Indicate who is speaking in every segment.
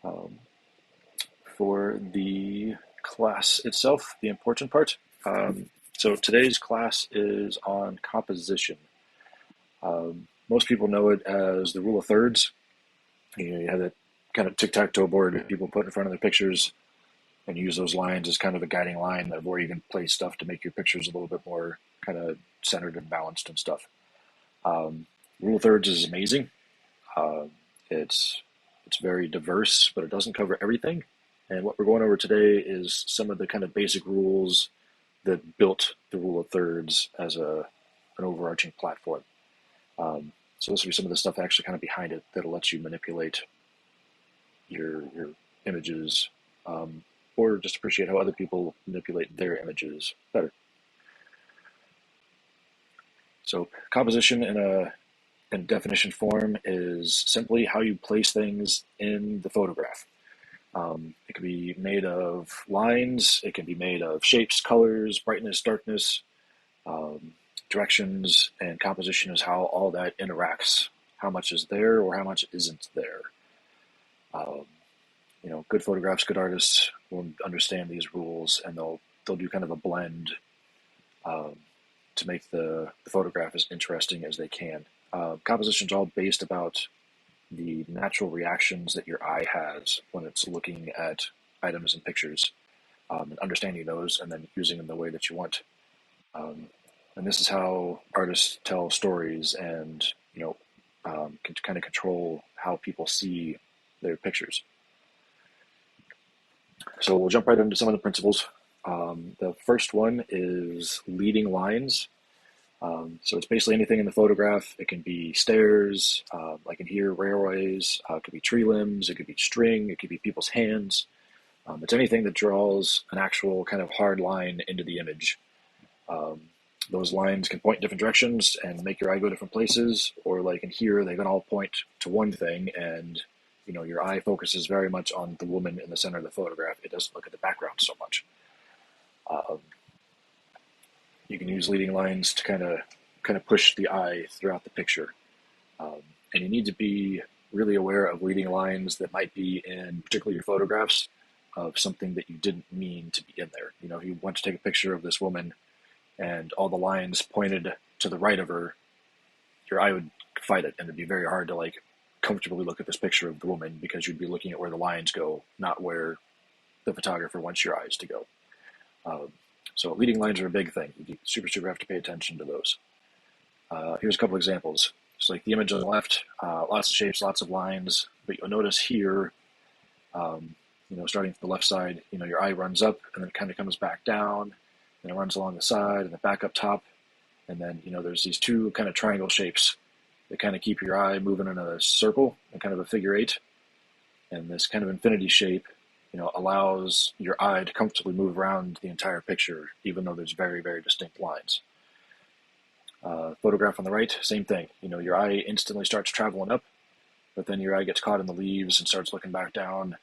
Speaker 1: Um, for the class itself, the important part. So today's class is on composition. Most people know it as the rule of thirds. You have that kind of tic-tac-toe board that people put in front of their pictures and use those lines as kind of a guiding line of where you can place stuff to make your pictures a little bit more kind of centered and balanced and stuff. Rule of thirds is amazing. Uh, it's it's very diverse, but it doesn't cover everything. And what we're going over today is some of the kind of basic rules that built the rule of thirds as an overarching platform. So this will be some of the stuff actually kind of behind it that'll let you manipulate your images, or just appreciate how other people manipulate their images better. So composition in definition form is simply how you place things in the photograph. It can be made of lines, it can be made of shapes, colors, brightness, darkness, um, directions, and composition is how all that interacts, how much is there or how much isn't there. Um, Good photographs, good artists will understand these rules, and they'll do kind of a blend um, to make the photograph as interesting as they can. Composition is all based about the natural reactions that your eye has when it's looking at items and pictures, and understanding those and then using them the way that you want. Um, and this is how artists tell stories and can kind of control how people see their pictures. So we'll jump right into some of the principles. The first one is leading lines. So it's basically anything in the photograph. It can be stairs, like in here, railways. It could be tree limbs. It could be string. It could be people's hands. It's anything that draws an actual kind of hard line into the image. Um, those lines can point in different directions and make your eye go different places, or like in here, they can all point to one thing, and your eye focuses very much on the woman in the center of the photograph. It doesn't look at the background so much. Um, you can use leading lines to kind of push the eye throughout the picture, and you need to be really aware of leading lines that might be in particularly your photographs of something that you didn't mean to be in there. If you want to take a picture of this woman and all the lines pointed to the right of her, your eye would fight it, and it'd be very hard to comfortably look at this picture of the woman because you'd be looking at where the lines go, not where the photographer wants your eyes to go. So leading lines are a big thing. You super have to pay attention to those. Here's a couple examples. Just like the image on the left, lots of shapes, lots of lines, but you'll notice here, starting from the left side, your eye runs up and then it kind of comes back down, and it runs along the side and then back up top, and then there's these two kind of triangle shapes that kind of keep your eye moving in a circle and kind of a figure eight, and this kind of infinity shape allows your eye to comfortably move around the entire picture, even though there's very, very distinct lines. Photograph on the right, same thing. Your eye instantly starts traveling up, but then your eye gets caught in the leaves and starts looking back down,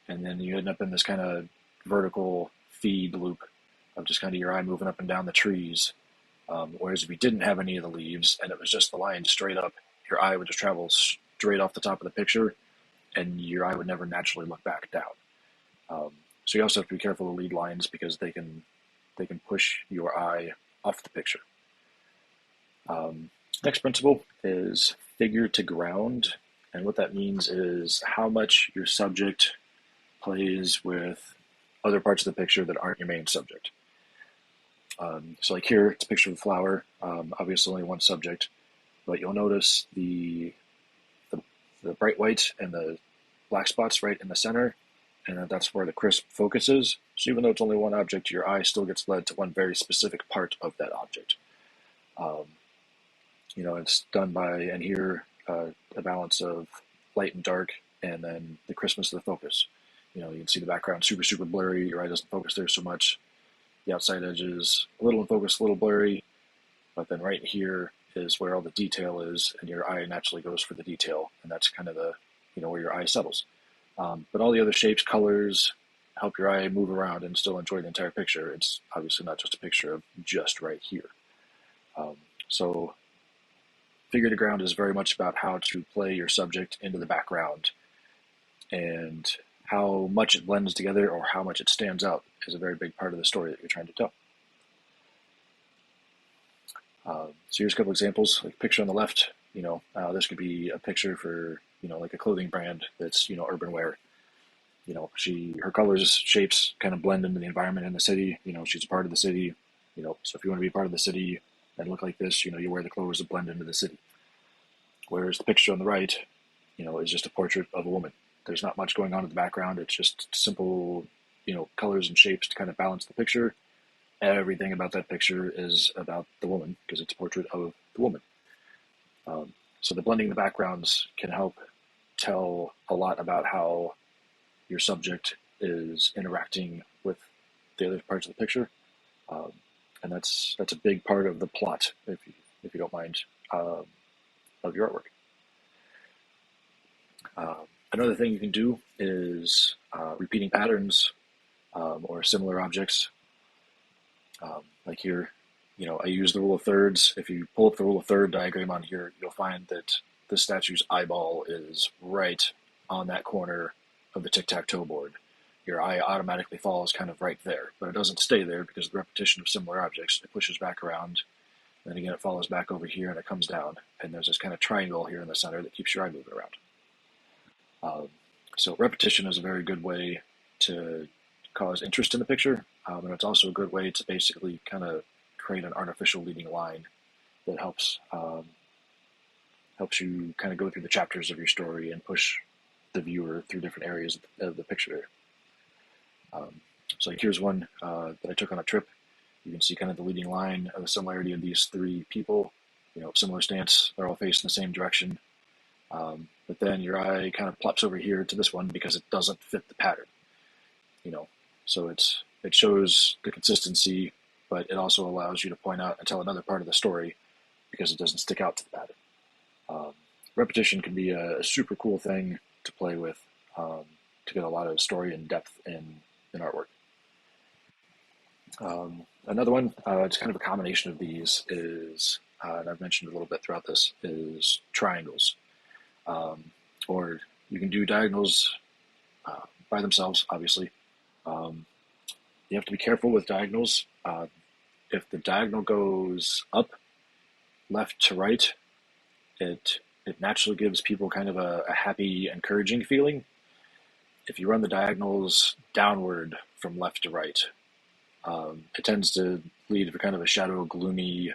Speaker 1: and then you end up in this kind of vertical feed loop of just kind of your eye moving up and down the trees. Whereas if you didn't have any of the leaves and it was just the line straight up, your eye would just travel straight off the top of the picture, and your eye would never naturally look back down. So you also have to be careful of lead lines because they can push your eye off the picture. Next principle is figure to ground, and what that means is how much your subject plays with other parts of the picture that aren't your main subject. So like here, it's a picture of a flower, obviously only one subject, but you'll notice the bright white and the black spots right in the center, and that's where the crisp focus is. So even though it's only one object, your eye still gets led to one very specific part of that object. It's done by, and here, a balance of light and dark, and then the crispness of the focus. You can see the background super blurry, your eye doesn't focus there so much. The outside edges a little in focus, a little blurry, but then right here is where all the detail is, and your eye naturally goes for the detail, and that's kind of the where your eye settles. But all the other shapes, colors help your eye move around and still enjoy the entire picture. It's obviously not just a picture of just right here. So figure to ground is very much about how to play your subject into the background and how much it blends together or how much it stands out is a very big part of the story that you're trying to tell. So here's a couple examples. Like picture on the left, this could be a picture for, like a clothing brand that's, urban wear. Her colors, shapes kind of blend into the environment in the city. She's a part of the city. So if you want to be part of the city and look like this, you wear the clothes that blend into the city. Whereas the picture on the right, is just a portrait of a woman. There's not much going on in the background. It's just simple, colors and shapes to kind of balance the picture. Everything about that picture is about the woman because it's a portrait of the woman. So the blending the backgrounds can help tell a lot about how your subject is interacting with the other parts of the picture, and that's a big part of the plot, if you don't mind, of your artwork. Another thing you can do is repeating patterns or similar objects. Like here, I use the rule of thirds. If you pull up the rule of third diagram on here, you'll find that the statue's eyeball is right on that corner of the tic-tac-toe board. Your eye automatically falls kind of right there, but it doesn't stay there because of the repetition of similar objects. It pushes back around, and then again it follows back over here and it comes down, and there's this kind of triangle here in the center that keeps your eye moving around. So repetition is a very good way to cause interest in the picture, and it's also a good way to basically kind of create an artificial leading line that helps you kind of go through the chapters of your story and push the viewer through different areas of the picture. So here's one that I took on a trip. You can see kind of the leading line of the similarity of these three people. Similar stance. They're all facing the same direction. But then your eye kind of plops over here to this one because it doesn't fit the pattern. So it shows the consistency, but it also allows you to point out and tell another part of the story because it doesn't stick out to the pattern. Repetition can be a super cool thing to play with to get a lot of story and depth in artwork. Another one, it's kind of a combination of these, is, and I've mentioned a little bit throughout this, is triangles. Or you can do diagonals by themselves, obviously. You have to be careful with diagonals. If the diagonal goes up, left to right, it naturally gives people kind of a happy, encouraging feeling. If you run the diagonals downward from left to right, it tends to lead to kind of a shadow, gloomy,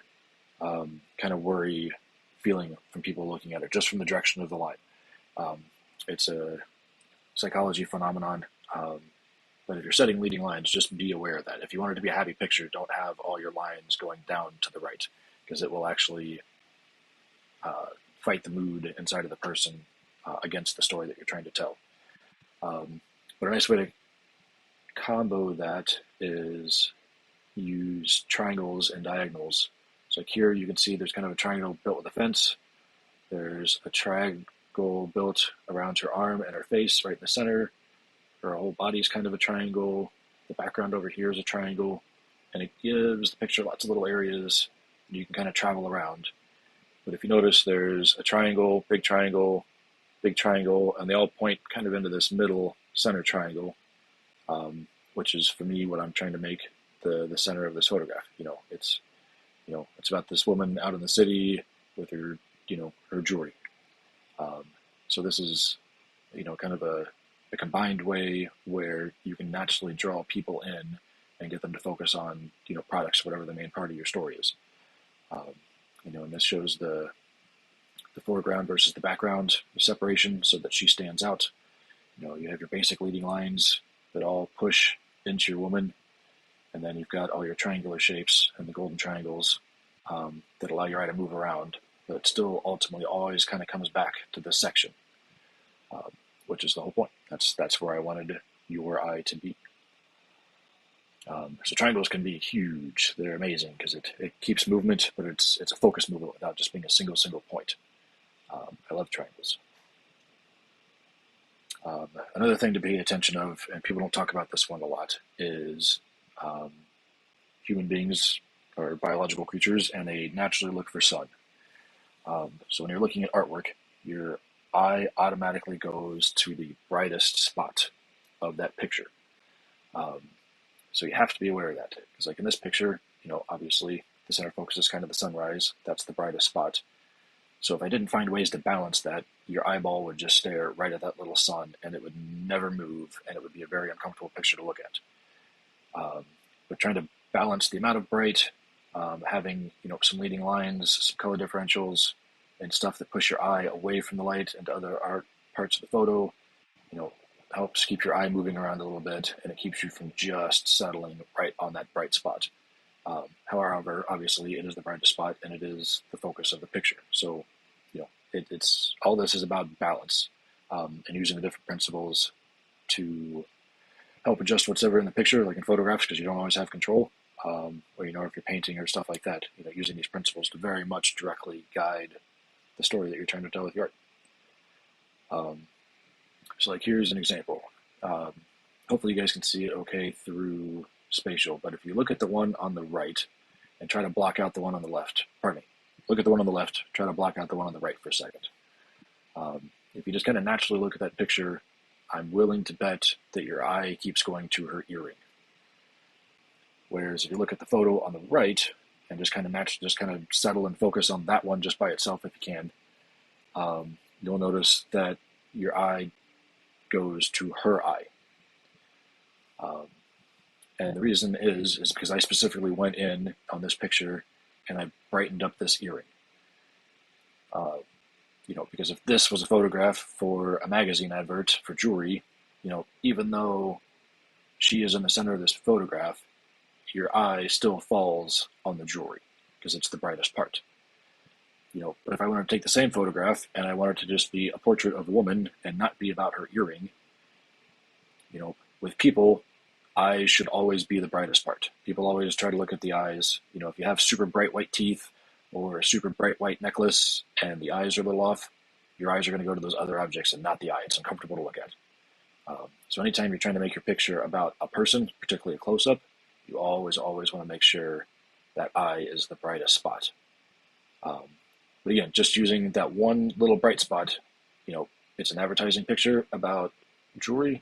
Speaker 1: kind of worry feeling from people looking at it, just from the direction of the line. It's a psychology phenomenon, but if you're setting leading lines, just be aware of that. If you want it to be a happy picture, don't have all your lines going down to the right, because it will actually fight the mood inside of the person against the story that you're trying to tell. But a nice way to combo that is use triangles and diagonals. So like here you can see there's kind of a triangle built with a fence. There's a triangle built around her arm and her face right in the center. Her whole body is kind of a triangle. The background over here is a triangle. And it gives the picture lots of little areas you can kind of travel around. But if you notice, there's a triangle, big triangle, and they all point kind of into this middle center triangle, which is, for me, what I'm trying to make the center of this photograph. It's about this woman out in the city with her, her jewelry. So this is, kind of a combined way where you can naturally draw people in and get them to focus on, products, whatever the main part of your story is. And this shows the foreground versus the background separation so that she stands out. You have your basic leading lines that all push into your woman, and then you've got all your triangular shapes and the golden triangles that allow your eye to move around, but it still ultimately always kind of comes back to this section, which is the whole point. That's where I wanted your eye to be. So triangles can be huge. They're amazing because it keeps movement, but it's a focus movement without just being a single point. I love triangles. Another thing to pay attention of, and people don't talk about this one a lot, is human beings are biological creatures and they naturally look for sun. So when you're looking at artwork, your eye automatically goes to the brightest spot. of that picture. So you have to be aware of that, because like in this picture, obviously the center focus is kind of the sunrise. That's the brightest spot. So if I didn't find ways to balance that, your eyeball would just stare right at that little sun, and it would never move, and it would be a very uncomfortable picture to look at. But trying to balance the amount of bright, having some leading lines, some color differentials, and stuff that push your eye away from the light into other parts of the photo, you know, helps keep your eye moving around a little bit, and it keeps you from just settling right on that bright spot. However, obviously, it is the brightest spot, and it is the focus of the picture. So, it's all this is about balance, and using the different principles to help adjust what's ever in the picture, like in photographs, because you don't always have control. Or if you're painting or stuff like that, using these principles to very much directly guide the story that you're trying to tell with your art. So like here's an example. Hopefully you guys can see it okay through spatial, but if you look at the one on the right and try to block out the one on the left, look at the one on the left, try to block out the one on the right for a second. If you just kind of naturally look at that picture, I'm willing to bet that your eye keeps going to her earring. Whereas if you look at the photo on the right and just kind of settle and focus on that one just by itself if you can, you'll notice that your eye goes to her eye. And the reason is because I specifically went in on this picture and I brightened up this earring. Because if this was a photograph for a magazine advert for jewelry, even though she is in the center of this photograph, your eye still falls on the jewelry because it's the brightest part. But if I wanted to take the same photograph and I wanted to just be a portrait of a woman and not be about her earring, with people, eyes should always be the brightest part. People always try to look at the eyes. If you have super bright white teeth or a super bright white necklace and the eyes are a little off, your eyes are going to go to those other objects and not the eye. It's uncomfortable to look at. So anytime you're trying to make your picture about a person, particularly a close-up, you always want to make sure that eye is the brightest spot. But again, just using that one little bright spot, it's an advertising picture about jewelry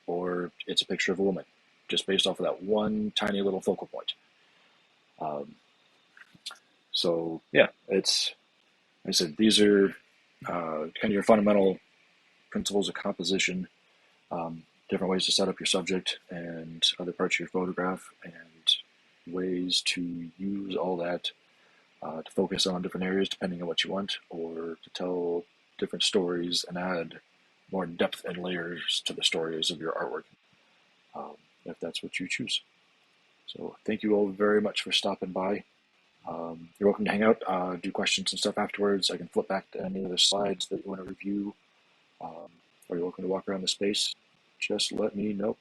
Speaker 1: or it's a picture of a woman, just based off of that one tiny little focal point. So yeah, like I said, these are kind of your fundamental principles of composition, different ways to set up your subject and other parts of your photograph, and ways to use all that to focus on different areas depending on what you want, or to tell different stories and add more depth and layers to the stories of your artwork, if that's what you choose. So thank you all very much for stopping by. You're welcome to hang out, do questions and stuff afterwards. I can flip back to any of the slides that you want to review, or you're welcome to walk around the space. Just let me know.